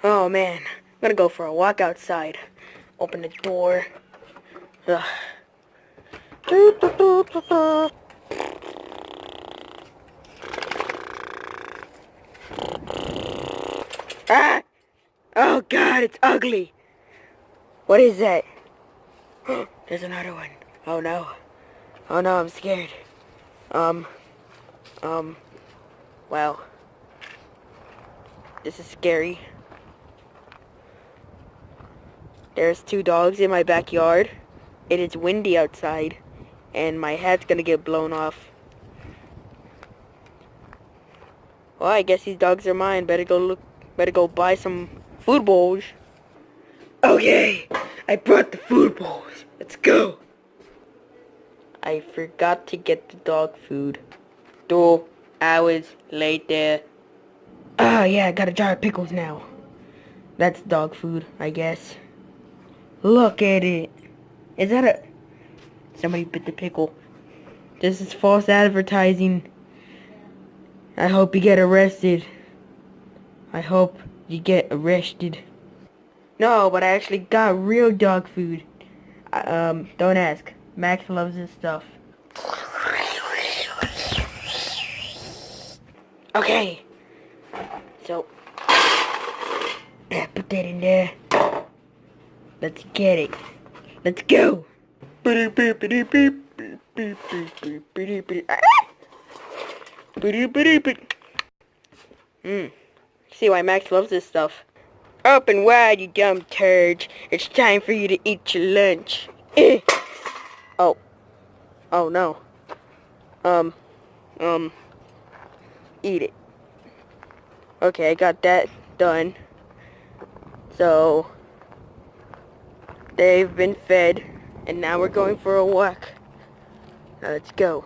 Oh man, I'm gonna go for a walk outside. Open the door. Ugh. Ah! Oh god, it's ugly. What is that? There's another one. Oh no. Oh no, I'm scared. Um, well, this is scary. There's two dogs in my backyard. It is windy outside, and my hat's gonna get blown off. Well, I guess these dogs are mine. Better go buy some food bowls. Okay, I brought the food bowls. Let's go. I forgot to get the dog food. 2 hours later. Oh yeah, I got a jar of pickles now. That's dog food, I guess. Look at it. Is that a... Somebody bit the pickle. This is false advertising. I hope you get arrested. I hope you get arrested. No, but I actually got real dog food. Don't ask. Max loves this stuff. Okay. So, put that in there. Let's get it. Let's go. See why Max loves this stuff. Open wide, you dumb turd. It's time for you to eat your lunch. Oh. Oh no. Eat it. Okay, I got that done. So, they've been fed, and now we're going for a walk. Now let's go.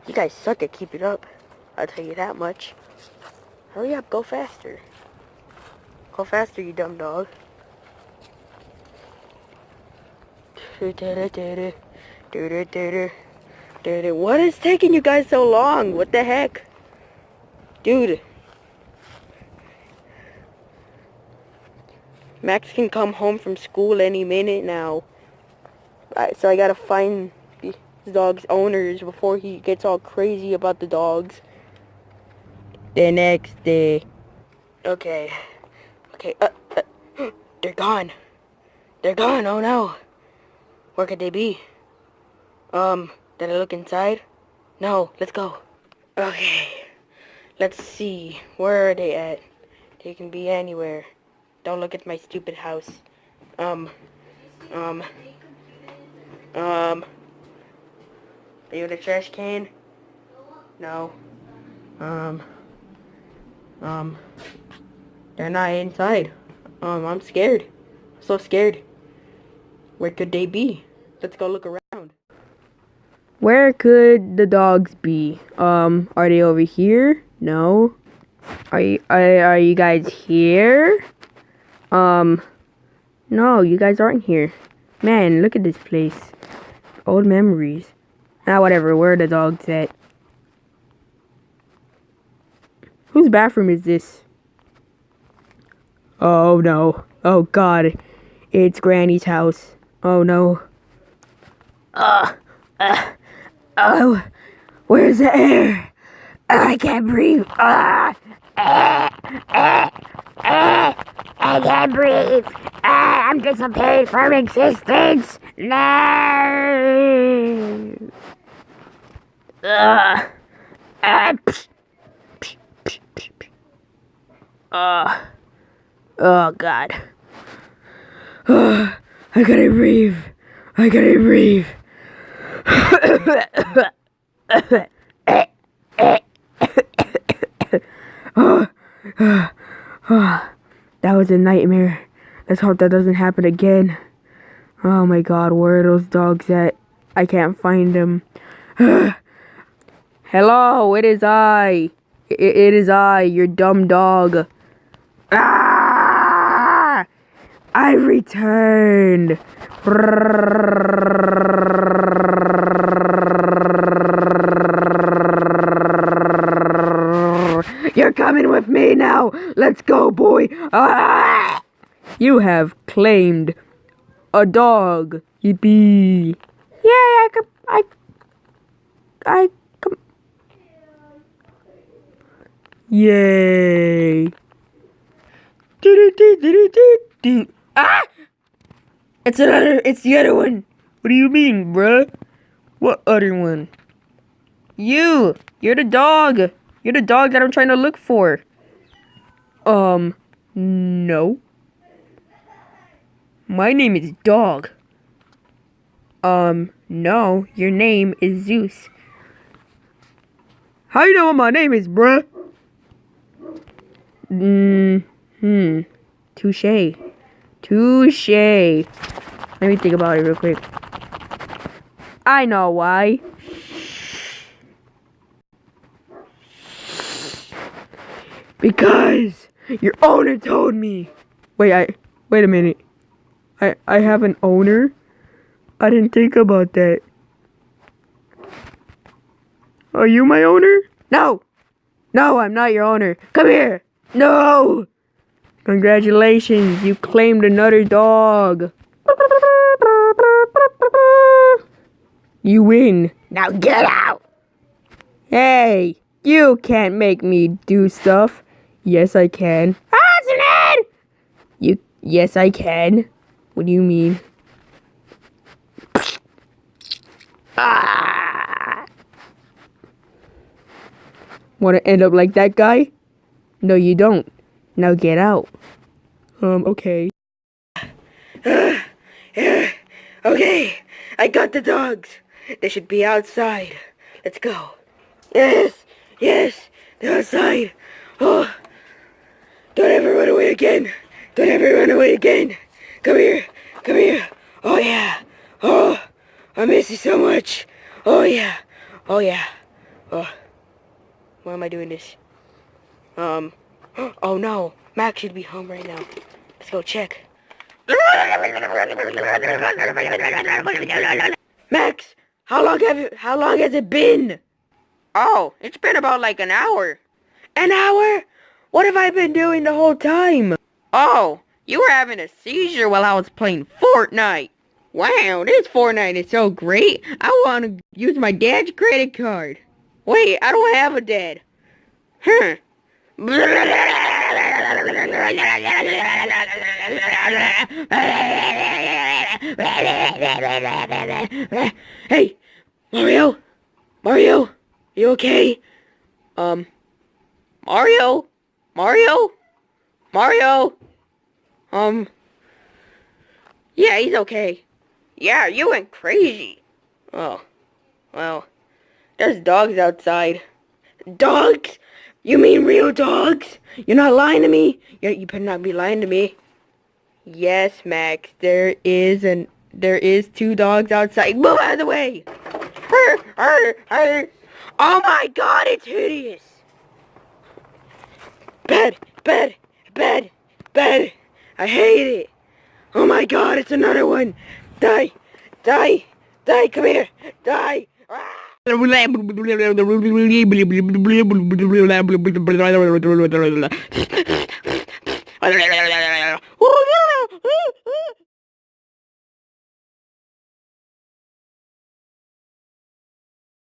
You guys suck at keeping up. I'll tell you that much. Hurry up, go faster. Go faster, you dumb dog. What is taking you guys so long? What the heck? Dude. Max can come home from school any minute now. So I gotta find the dog's owners before he gets all crazy about the dogs. The next day. Okay. Okay, they're gone. They're gone, oh no. Where could they be? Did I look inside? No, let's go. Okay. Let's see. Where are they at? They can be anywhere. Don't look at my stupid house. Are you in the trash can? No. They're not inside. I'm scared. I'm so scared. Where could they be? Let's go look around. Where could the dogs be? Are they over here? No. Are you guys here? No, you guys aren't here. Man, look at this place. Old memories. Ah, whatever. Where are the dogs at? Whose bathroom is this? Oh, no. Oh, God. It's Granny's house. Oh, no. Oh, where's the air? I can't breathe. I can't breathe. I'm disappeared from existence. No. Oh, God. I gotta breathe. I gotta breathe. That was a nightmare. Let's hope that doesn't happen again. Oh my God, where are those dogs at? I can't find them. Hello, it is I. It is I, your dumb dog. Ah! I returned. You're coming with me now. Let's go, boy. Ah! You have claimed a dog. Yippee. Yeah, I come. Yay. Ah! It's the other one. What do you mean, bruh? What other one? You're the dog. You're the dog that I'm trying to look for. No. My name is Dog. No. Your name is Zeus. How you know what my name is, bruh? Touche. Touche. Let me think about it real quick. I know why. Because your owner told me. Wait a minute. I have an owner? I didn't think about that. Are you my owner? No! No, I'm not your owner. Come here! No! Congratulations, you claimed another dog. You win. Now get out! Hey, you can't make me do stuff. Yes, I can. Yes, I can. What do you mean? Ah! Want to end up like that guy? No, you don't. Now get out. Okay. Okay, I got the dogs. They should be outside. Let's go. Yes, they're outside. Oh, don't ever run away again. Don't ever run away again. Come here. Oh yeah. Oh, I miss you so much. Oh yeah. Oh, why am I doing this? Oh no, Max should be home right now. Let's go check. Max, how long has it been? Oh, it's been about like an hour. An hour? What have I been doing the whole time? Oh, you were having a seizure while I was playing Fortnite. Wow, this Fortnite is so great. I want to use my dad's credit card. Wait, I don't have a dad. Huh. Hey, Mario, you okay? Mario, yeah, he's okay. Yeah, you went crazy. Oh, well, there's dogs outside. Dogs? You mean real dogs? You're not lying to me? You better not be lying to me. Yes, Max, there is 2 dogs outside. Move out of the way! Oh my god, it's hideous! Bed! I hate it! Oh my god, it's another one! Die! Come here! Die!